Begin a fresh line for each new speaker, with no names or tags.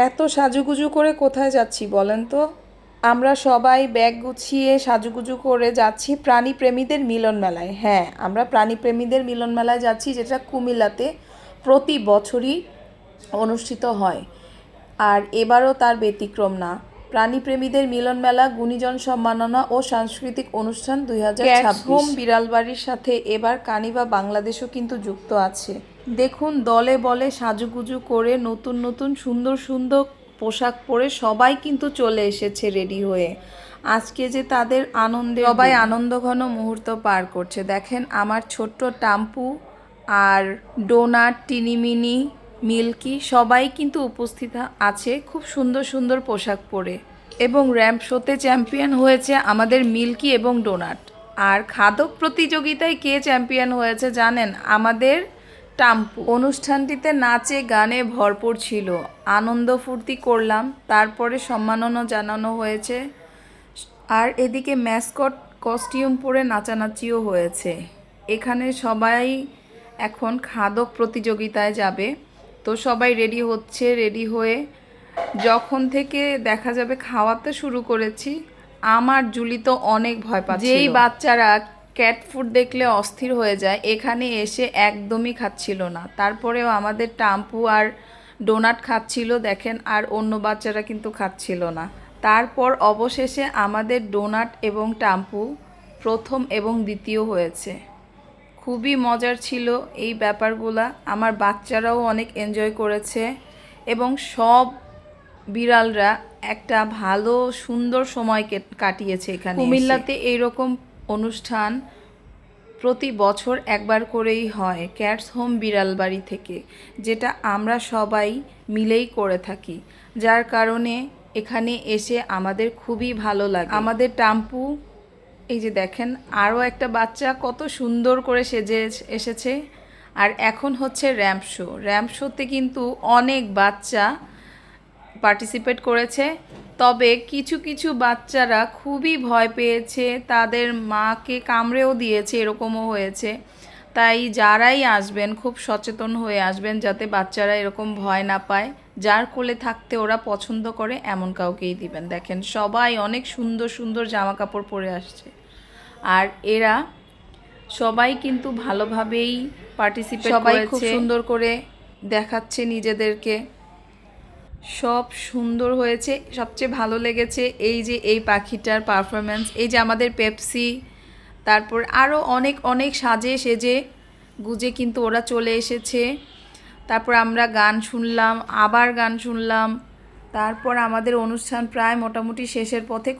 এত সাজুগুজু করে কোথায় যাচ্ছি বলেন তো? আমরা সবাই ব্যাগ গুছিয়ে সাজুগুজু করে যাচ্ছি প্রাণীপ্রেমীদের মিলন মেলায়। হ্যাঁ, আমরা প্রাণীপ্রেমীদের মিলন মেলায় যাচ্ছি, যেটা কুমিল্লাতে প্রতি বছরই অনুষ্ঠিত হয়। আর এবারও তার ব্যতিক্রম না। প্রাণীপ্রেমীদের মিলন মেলা, গুণীজন সম্মাননা ও সাংস্কৃতিক অনুষ্ঠান 2026। হোম বিড়ালবাড়ির সাথে এবার কানিভা বাংলাদেশও কিন্তু যুক্ত আছে। দেখুন, দলে বলে সাজুগুজু করে নতুন নতুন সুন্দর সুন্দর পোশাক পরে সবাই কিন্তু চলে এসেছে রেডি হয়ে। আজকে যে তাদের আনন্দে সবাই আনন্দঘন মুহূর্ত পার করছে। দেখেন, আমার ছোট্ট টাম্পু আর ডোনাট, টিনিমিনি, মিল্কি সবাই কিন্তু উপস্থিত আছে খুব সুন্দর সুন্দর পোশাক পরে। এবং র্যাম্প শোতে চ্যাম্পিয়ন হয়েছে আমাদের মিল্কি এবং ডোনাট। আর খাদক প্রতিযোগিতায় কে চ্যাম্পিয়ন হয়েছে জানেন? আমাদের টাম্পু। অনুষ্ঠানটিতে নাচে গানে ভরপুর ছিল, আনন্দ ফুর্তি করলাম, তারপরে সম্মাননা জানানো হয়েছে। আর এদিকে ম্যাসকট কস্টিউম পরে নাচানাচিও হয়েছে। এখানে সবাই এখন খাদক প্রতিযোগিতায় যাবে, তো সবাই রেডি হচ্ছে। রেডি হয়ে যখন থেকে দেখা যাবে খাওয়াতে শুরু করেছি, আমার জুলি তো অনেক ভয় পাচ্ছিল। যেই বাচ্চারা ক্যাট ফুড দেখলে অস্থির হয়ে যায়, এখানে এসে একদমই খাচ্ছিল না। তারপরেও আমাদের টাম্পু আর ডোনাট খাচ্ছিল দেখেন, আর অন্য বাচ্চারা কিন্তু খাচ্ছিল না। তারপর অবশেষে আমাদের ডোনাট এবং টাম্পু প্রথম এবং দ্বিতীয় হয়েছে। খুবই মজার ছিল এই ব্যাপারগুলা। আমার বাচ্চারাও অনেক এনজয় করেছে এবং সব বিড়ালরা একটা ভালো সুন্দর সময় কাটিয়েছে এখানে। কুমিল্লাতে এইরকম অনুষ্ঠান প্রতি বছর একবার করেই হয় ক্যাটস হোম বিড়ালবাড়ি থেকে, যেটা আমরা সবাই মিলেই করে থাকি, যার কারণে এখানে এসে আমাদের খুবই ভালো লাগে। আমাদের টাম্পু, এই যে দেখেন, আরও একটা বাচ্চা কত সুন্দর করে সেজে এসেছে। আর এখন হচ্ছে র্যাম্প শো। র্যাম্প শোতে কিন্তু অনেক বাচ্চা পার্টিসিপেট করেছে, তবে কিছু কিছু বাচ্চারা খুবই ভয় পেয়েছে, তাদের মাকে কামড়েও দিয়েছে, এরকমও হয়েছে। তাই যারাই আসবেন খুব সচেতন হয়ে আসবেন, যাতে বাচ্চারা এরকম ভয় না পায়। যার কোলে থাকতে ওরা পছন্দ করে এমন কাউকেই দিবেন। দেখেন, সবাই অনেক সুন্দর সুন্দর জামা কাপড় পরে আসছে, আর এরা সবাই কিন্তু ভালোভাবেই পার্টিসিপেট করেছে। সবাই খুব সুন্দর করে দেখাচ্ছে নিজেদেরকে, সব সুন্দর হয়েছে। সবচেয়ে ভালো লেগেছে এই যে এই পাখিটার পারফরমেন্স। এই যে আমাদের পেপসি, তারপর আরও অনেক অনেক সাজে সেজে গুজে কিন্তু ওরা চলে এসেছে। তারপর আমরা গান শুনলাম, আবার গান শুনলাম। তারপর আমাদের অনুষ্ঠান প্রায় মোটামুটি শেষের পথে।